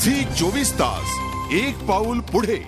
Zee 24 तास एक पाऊल पुढे।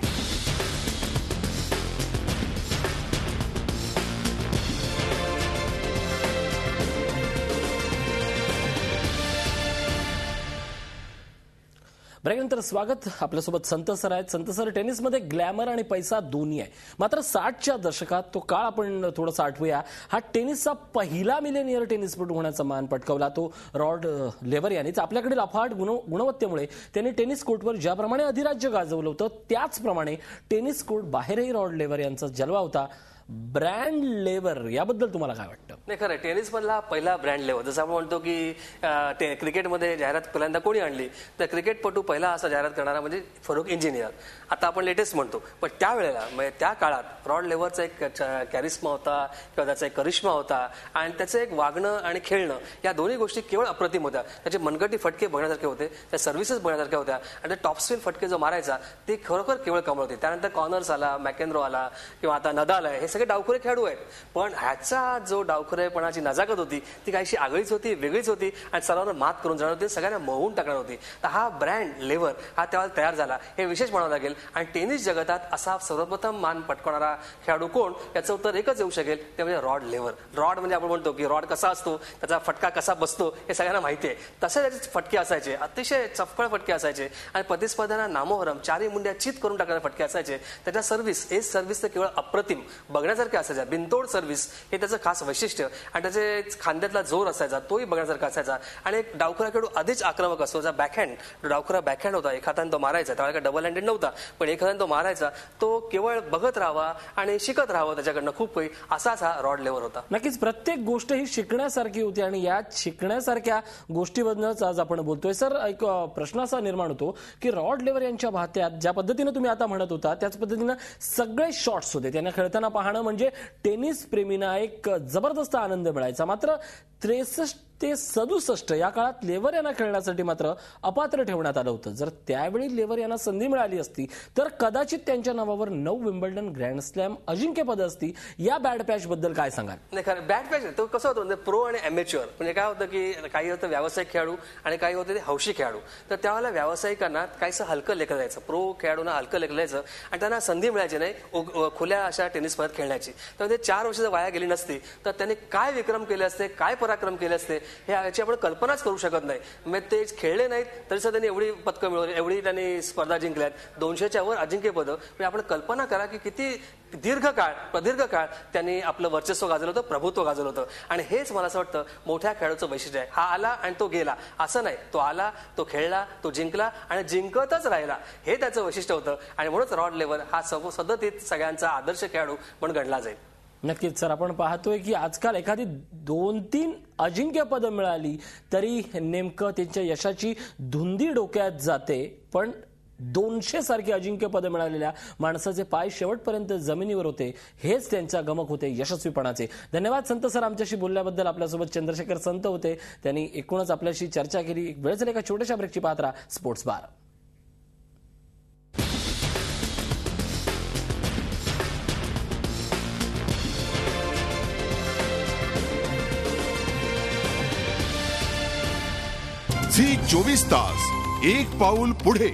ब्रेकनंतर स्वागत। आपल्यासोबत संत सर आहेत। संत सर, टेनिसमध्ये ग्लॅमर आणि पैसा दोन्ही आहे, मात्र 60च्या दशकात तो काळ आपण थोडासा आठवूया। हा टेनिसचा पहिला मिलेनियर टेनिसपटू होण्याचा मान पटकावला तो रॉड लेव्हर यांनीच। आपल्याकडील अफाट गुणवत्तेमुळे त्यांनी टेनिस कोर्टवर ज्याप्रमाणे अधिराज्य गाजवलं होतं त्याचप्रमाणे टेनिस कोर्ट बाहेरही रॉड लेव्हर यांचा जलवा होता। ब्रँड लेव्हर याबद्दल तुम्हाला काय वाटतं? नाही, खरं टेनिस मधला पहिला ब्रँड लेव्हर, जसं आपण म्हणतो की क्रिकेटमध्ये जाहिरात पहिल्यांदा कोणी आणली तर क्रिकेटपटू पहिला असा जाहिरात करणारा म्हणजे फरुख इंजिनियर। आता आपण लेटेस्ट म्हणतो, पण त्यावेळेला म्हणजे त्या काळात रॉड लेव्हरचा एक कॅरिस्मा होता किंवा त्याचा एक करिश्मा होता आणि त्याचं एक वागणं आणि खेळणं या दोन्ही गोष्टी केवळ अप्रतिम होत्या। त्याचे मनगटी फटके बघण्यासारखे होते, त्या सर्व्हिसेस बघण्यासारख्या होत्या आणि ते टॉपस्पिन फटके जो मारायचा ते खरोखर केवळ कमाल होते। त्यानंतर कॉर्नर्स आला, मॅकेन्रो आला किंवा आता नदाल आहे, हे सगळे डावखुरे खेळाडू आहेत, पण ह्याचा जो डावखुरेपणाची नजाकत होती ती काहीशी आगळीच होती, वेगळीच होती आणि सर्वांना मात करून जाणार होती, सगळ्यांना मोहून टाकणार होती। तर हा ब्रँड लेव्हर हा त्यावेळेला तयार झाला, हे विशेष म्हणावं लागेल। आणि टेनिस जगतात असा सर्वप्रथम मान पटकवणारा खेळाडू कोण, याचं उत्तर एकच येऊ शकेल, ते म्हणजे रॉड लेव्हर। रॉड म्हणजे आपण म्हणतो की रॉड कसा असतो, त्याचा फटका कसा बसतो हे सगळ्यांना माहिती आहे। तसे त्याचे फटके असायचे, अतिशय चपकळ फटके असायचे आणि प्रतिस्पर्ध्यांना नामोहरम चारी मुंड्या चित करून टाकणारे फटके असायचे। त्याच्या सर्व्हिस तर केवळ अप्रतिम बघण्यासारखे असायचा। बिनतोड सर्व्हिस हे त्याचं खास वैशिष्ट्य आणि त्याचे खांद्यातला जोर असायचा तोही बघण्यासारखा असायचा। आणि एक डावखुरा खेळाडू अधिक आक्रमक असतो, ज्याचा बॅकहँड डावखुरा बॅकहँड होता, एक हाताने तो मारायचा, त्यावेळेला डबल हँडेड नव्हता, पण एक हाताने तो मारायचा, तो केवळ बघत राहावा आणि शिकत राहावं त्याच्याकडनं खूप काही, असाच हा रॉड लेव्हर होता। नक्कीच प्रत्येक गोष्ट ही शिकण्यासारखी होती आणि या शिकण्यासारख्या गोष्टीबद्दलच आज आपण बोलतोय। सर, एक प्रश्न असा निर्माण होतो की रॉड लेव्हर यांच्या भात्यात ज्या पद्धतीने तुम्ही आता म्हणत होता त्याच पद्धतीनं सगळे शॉट्स होते, त्यांना खेळताना पाहणं म्हणजे टेनिस प्रेमींना एक जबरदस्त आनंद मिळायचा। मात्र 63 ते 67 या काळात लेव्हर यांना खेळण्यासाठी मात्र अपात्र ठेवण्यात आलं होतं। जर त्यावेळी लेव्हर यांना संधी मिळाली असती तर कदाचित त्यांच्या नावावर 9 विम्बल्डन ग्रँड स्लॅम अजिंक्यपद असती। या बॅड पॅच बद्दल काय सांगाल? नाही, खरं बॅड पॅच तो कसं होतं म्हणजे प्रो आणि अमेच्युअर, म्हणजे काय होतं की काही होतं व्यावसायिक खेळाडू आणि काही होते ते हौशी खेळाडू। तर त्यावेळेला व्यावसायिकांना काहीसं हलकं लेखलं जायचं, प्रो खेळाडूंना हलकं लेखलं जायचं आणि त्यांना संधी मिळायची नाही खुल्या अशा टेनिस स्पर्धेत खेळण्याची। तर ते 4 वर्ष वाया गेली नसती तर त्यांनी काय विक्रम केले असते, काय पराक्रम केले असते हे याची आपण कल्पनाच करू शकत नाही। म्हणजे ते खेळले नाहीत तरी सुद्धा त्यांनी एवढी पदकं मिळवली, एवढी त्यांनी स्पर्धा जिंकल्यात, 200च्या वर अजिंक्यपद। म्हणजे आपण कल्पना करा की किती प्रदीर्घ काळ त्यांनी आपलं वर्चस्व गाजवलं होतं, प्रभुत्व गाजवलं होतं। आणि हेच मला असं वाटतं मोठ्या खेळाडूचं वैशिष्ट्य आहे। हा आला आणि तो गेला असं नाही, तो आला, तो खेळला, तो जिंकला आणि जिंकतच राहिला, हे त्याचं वैशिष्ट्य होतं। आणि म्हणूनच रॉड लेव्हर हा सदतीत सगळ्यांचा आदर्श खेळाडू म्हणून गणला जाईल। नक्कीच सर, आपण पाहतोय की आजकाल एखादी 2-3 अजिंक्यपद मिळाली तरी नेमकं त्यांच्या यशाची धुंदी डोक्यात जाते, पण 200 सारखी अजिंक्यपद मिळालेल्या माणसाचे पाय शेवटपर्यंत जमिनीवर होते, हेच त्यांच्या गमक होते यशस्वीपणाचे। धन्यवाद संत सर, आमच्याशी बोलल्याबद्दल। आपल्यासोबत चंद्रशेखर संत होते, त्यांनी एकूणच आपल्याशी चर्चा केली। वेळ झाली एका छोट्याशा ब्रेकची, पाहत राहा स्पोर्ट्स बार। झी 24 तास एक पाऊल पुढे।